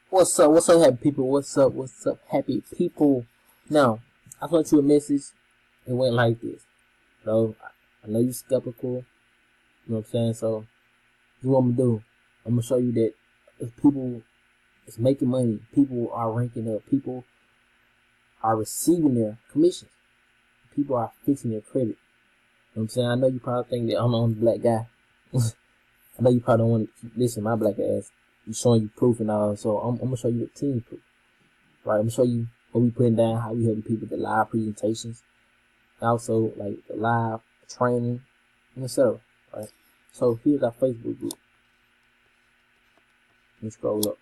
What's up? What's up, happy people? What's up? What's up, happy people? Now, I sent you a message. It went like this. So, I know you're skeptical. You know what I'm saying? So, this is what I'm gonna do. I'm gonna show you that if people is making money, people are ranking up, people are receiving their commissions, people are fixing their credit. You know what I'm saying? I know you probably think that I'm the only black guy. I know you probably don't want to listen to my black ass. You showing you proof and all, so I'm gonna show you the team proof. Right? I'm gonna show you what we putting down, how we helping people with the live presentations, also like the live training, and etc. Right? So here's our Facebook group. Let me scroll up.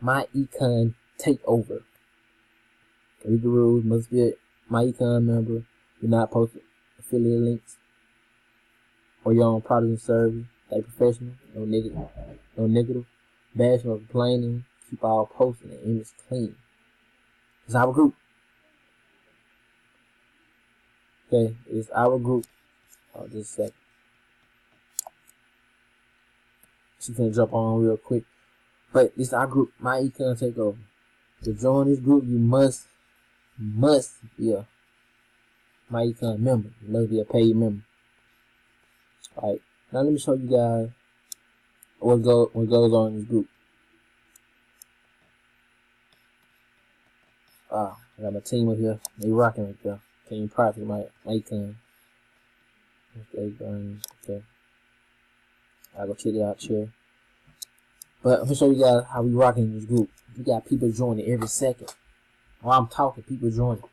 myEcon takeover. Read the rules. Must be a myEcon member. Do not post affiliate links or your own product and service. Stay professional. No negative. Bashing or complaining. Keep all posting and image clean. It's our group. Okay, it's our group. Oh, just a second. She's gonna jump on real quick. But this is our group, myEcon takeover. To join this group, you must be a myEcon member. You must be a paid member. Alright, now let me show you guys what goes on in this group. I got my team up here. They rocking right there. Can't even profit myEcon. Okay. I'll go check it out, chill. But I'm gonna show you guys how we rocking in this group. We got people joining every second. While I'm talking, people joining.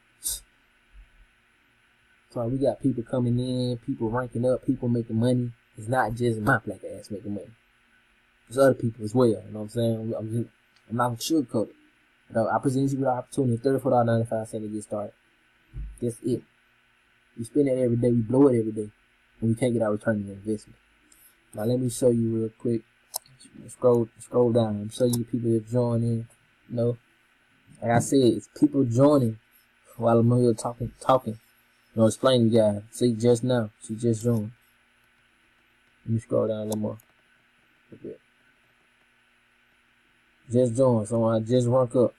So we got people coming in, people ranking up, people making money. It's not just my black ass making money. There's other people as well. You know what I'm saying? I'm not gonna sugarcoat it. You know, I present you with an opportunity, $34.95 to get started. That's it. We spend it every day, we blow it every day, and we can't get our return on investment. Now let me show you real quick. Scroll down and show you the people that join in. You know, like I said, it's people joining while I'm here talking. You know, explaining to you guys. See, just now, she just joined. Let me scroll down a little more. Just joined, so I just ranked up.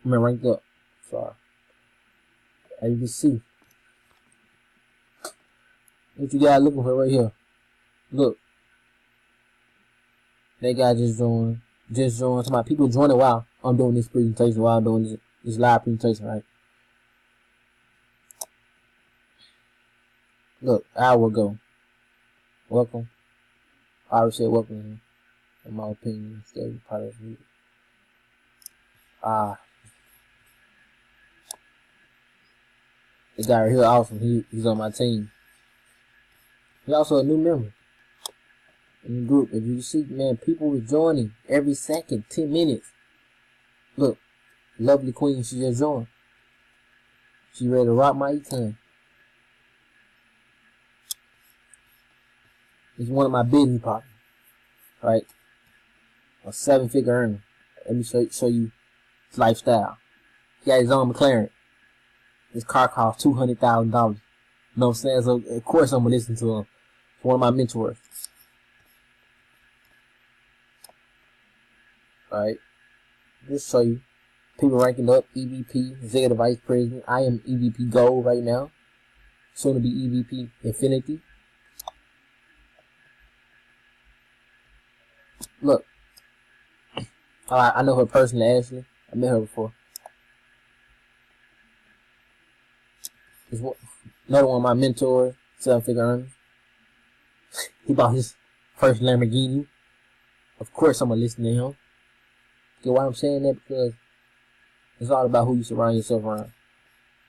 Ranked up. Sorry. As you can see, what you guys looking for right here. Look. That guy just joined. To my people joining while I'm doing this presentation, while I'm doing this live presentation, right? Look, hour ago. Welcome. I already said welcome, in my opinion. Still part of it. This guy right here, awesome. He's on my team. He's also a new member in the group. If you see, man, people were joining every second, 10 minutes. Look, lovely queen, she just joined. She ready to rock myEcon. It's one of my business partners, right? A 7-figure earner. Let me show you his lifestyle. He got his own McLaren. His car cost $200,000. You know what I'm saying? So of course I'm gonna listen to him. It's one of my mentors. Alright. Just show you. People ranking up. EVP, Executive Vice President. I am EVP Gold right now. Soon to be EVP Infinity. Look. I know her personally, Ashley. I met her before. It's another one of my mentors, 7-figure earners. He bought his first Lamborghini. Of course I'm gonna listen to him. Get why I'm saying that? Because it's all about who you surround yourself around.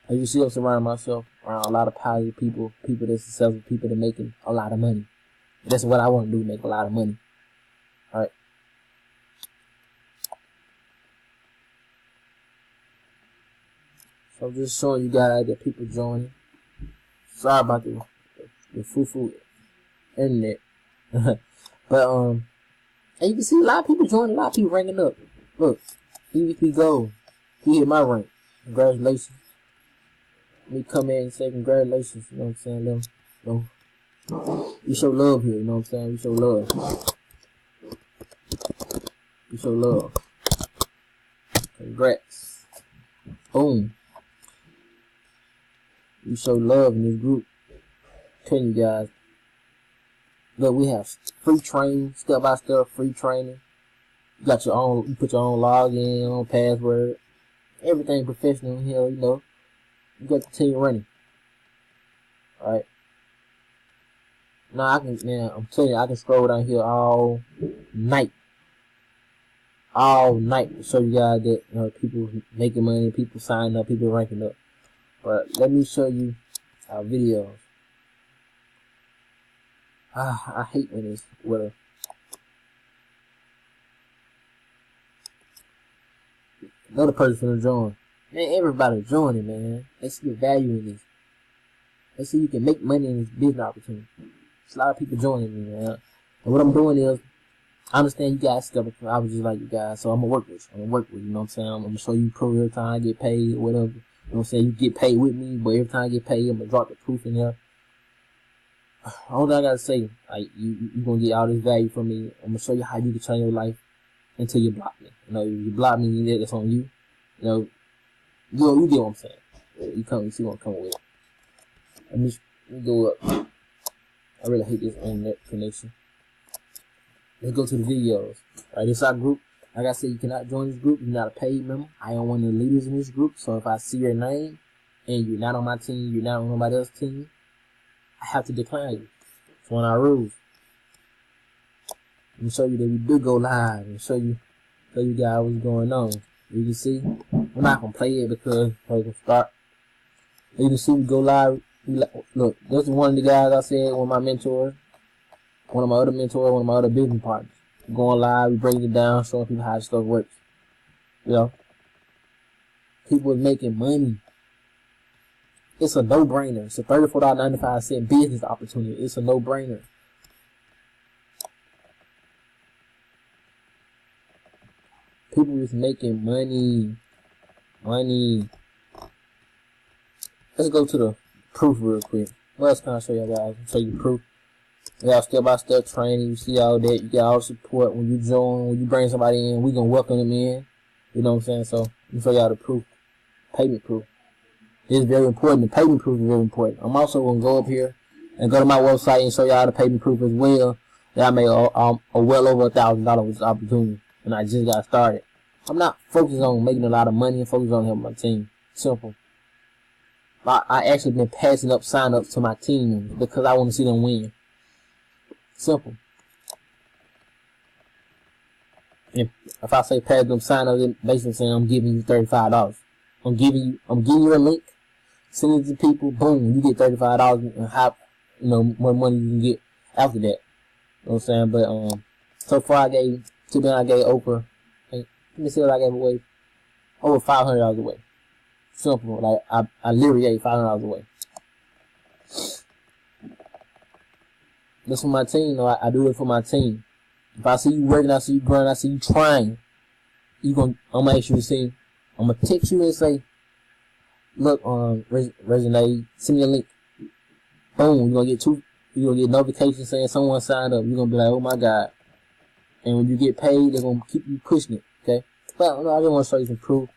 As you see, I'm surrounding myself around a lot of positive people, people that's successful, people that making a lot of money. That's what I want to do, make a lot of money. Alright. So I'm just showing you guys that people joining. Sorry about the foo-foo internet. But and you can see a lot of people joining, a lot of people ranking up. Look, EVP Gold. He hit my rank. Congratulations. Let me come in and say congratulations, you know what I'm saying? You know, we show love here, you know what I'm saying? We show love. You show love. Congrats. Boom. You show love in this group. Telling you guys. Look, we have free training, step-by-step free training. You got your own, you put your own login, your own password. Everything professional here, you know. You got the team running. Alright. Now I'm telling you, I can scroll down here all night. All night to show you guys that, you know, people making money, people signing up, people ranking up. But let me show you our videos. I hate when it's with another person to join. Man, everybody joining, man. They see the value in this. They see you can make money in this business opportunity. There's a lot of people joining me, man. And what I'm doing is, I understand you guys stuff. I was just like you guys, so I'm gonna work with you. You know what I'm saying? I'm gonna show you proof every time I get paid, or whatever. You know what I'm saying? You get paid with me, but every time I get paid, I'm gonna drop the proof in there. All that I gotta say, like, you gonna get all this value from me. I'm gonna show you how you can change your life until you block me. You know, if you block me, that's on you. You know, you get what I'm saying. You see what I'm coming with. Let me go up. I really hate this internet connection. Let's go to the videos. Alright, this is our group. Like I said, you cannot join this group. You're not a paid member. I am one of the leaders in this group. So if I see your name and you're not on my team, you're not on nobody else's team, I have to decline you. It's one of our rules. Let me show you that we do go live and show you guys what's going on. You can see, we're not gonna play it because we're gonna start. You can see we go live. Look, this is one of the guys I said, one of my mentors, one of my other mentors, one of my other business partners. We're going live, we breaking it down, showing people how the stuff works. You know, people is making money. It's a no-brainer. It's a $34.95 business opportunity. It's a no-brainer. People is making money. Let's go to the proof real quick. What else can I show you guys? Show you proof. We got step-by-step training. You see all that. You got all support when you join. When you bring somebody in, we gonna welcome them in. You know what I'm saying? So let me show y'all the proof. Payment proof. This is very important. The payment proof is very important. I'm also gonna go up here and go to my website and show y'all the payment proof as well. That I made a well over $1,000 opportunity, and I just got started. I'm not focused on making a lot of money. I'm focused on helping my team. Simple. I actually been passing up sign-ups to my team because I want to see them win. Simple. If I say pass them sign-ups, then basically saying I'm giving you $35. I'm giving you a link. Send it to people. Boom, you get $35 and how, you know, more money you can get after that. You know what I'm saying? But so far I gave over. Let me see what I gave away. Over $500 away. Simple. Like I literally gave $500 away. That's for my team. You know, I do it for my team. If I see you working, I see you grinding, I see you trying, I'm gonna ask you to see. I'm gonna text you and say, look, Resume, send me a link. Boom, you're gonna get notifications saying someone signed up. You're gonna be like, oh my God. And when you get paid, they're gonna keep you pushing it, okay? But I just want to show you some proof.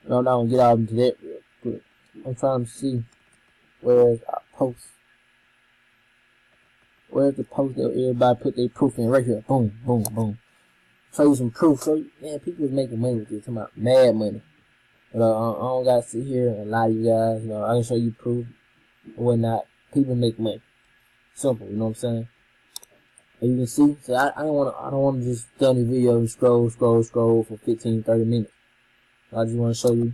I'm not gonna get out into that real quick. I'm trying to see where's our post. Where's the post that everybody put their proof in? Right here. Boom, boom, boom. Show you some proof. So, man, people is making money with this. Talking about mad money. You know, I don't gotta sit here and lie to you guys. You know, I can show you proof or whatnot. People make money. Simple, you know what I'm saying? And you can see, so I don't wanna just stay on the video and scroll for 15, 30 minutes. I just wanna show you.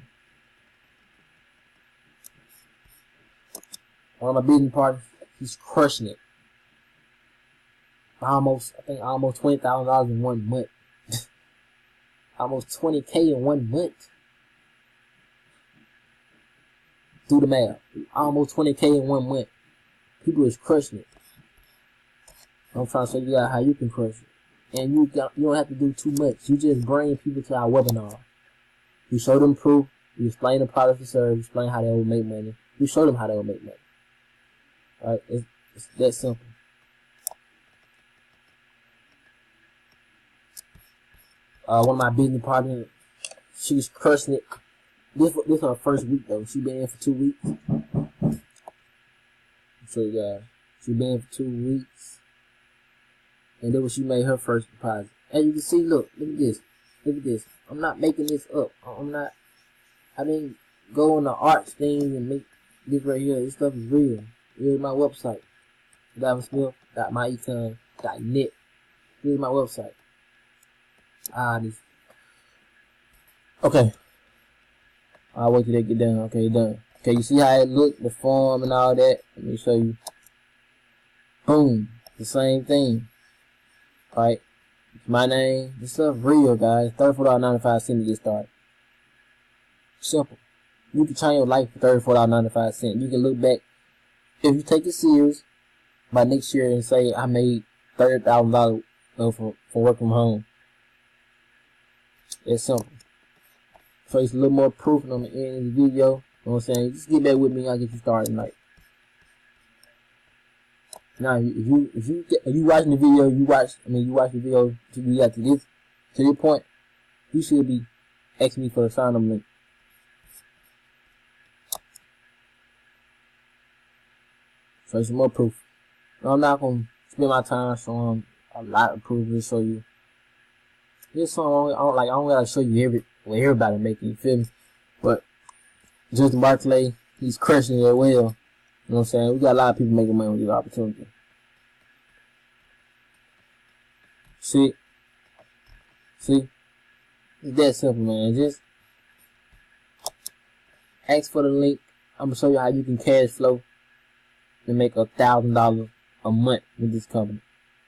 One of my business partners, he's crushing it. I think almost $20,000 in 1 month. Almost 20K in 1 month. Do the math. Almost 20K in 1 month. People is crushing it. I'm trying to show you guys how you can crush it. And you don't have to do too much. You just bring people to our webinar. You show them proof. You explain the product and service. You explain how they will make money. You show them how they will make money. Alright? It's that simple. One of my business partners, she was crushing it. This her first week though. She been in for 2 weeks. So yeah, she been in for 2 weeks, and then when she made her first deposit. As you can see, look at this. Look at this. I'm not making this up. I didn't go on the arts thing and make this right here. This stuff is real. Here's my website. myEcon.net. Here's my website. Okay. I'll wait till they get done. Okay, done. Okay, you see how it look, the form and all that? Let me show you. Boom. The same thing. Alright. My name. This stuff real, guys. $34.95 to get started. Simple. You can change your life for $34.95. You can look back. If you take it serious, by next year and say, I made $30,000 for working from home. It's simple. So it's a little more proof on the end of the video. You know what I'm saying? Just get back with me. I'll get you started tonight. Now, if you watching the video, you watch the video till you got to this point, you should be asking me for a sign up link. So it's more proof. Now, I'm not gonna spend my time showing a lot of proof to show you. This song I don't gotta show you what everybody making, you feel me? But Justin Barclay, he's crushing it well. You know what I'm saying? We got a lot of people making money with this opportunity. See? It's that simple, man. Just ask for the link. I'm gonna show you how you can cash flow and make $1,000 a month with this company.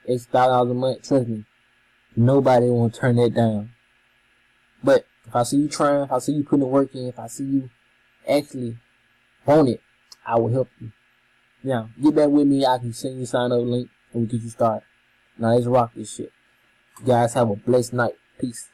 It's $1,000 a month, trust me. Nobody won't turn that down. But if I see you trying, if I see you putting the work in, if I see you actually want it, I will help you. Now, get back with me. I can send you a sign up link and we'll get you started. Now, let's rock this shit. You guys have a blessed night. Peace.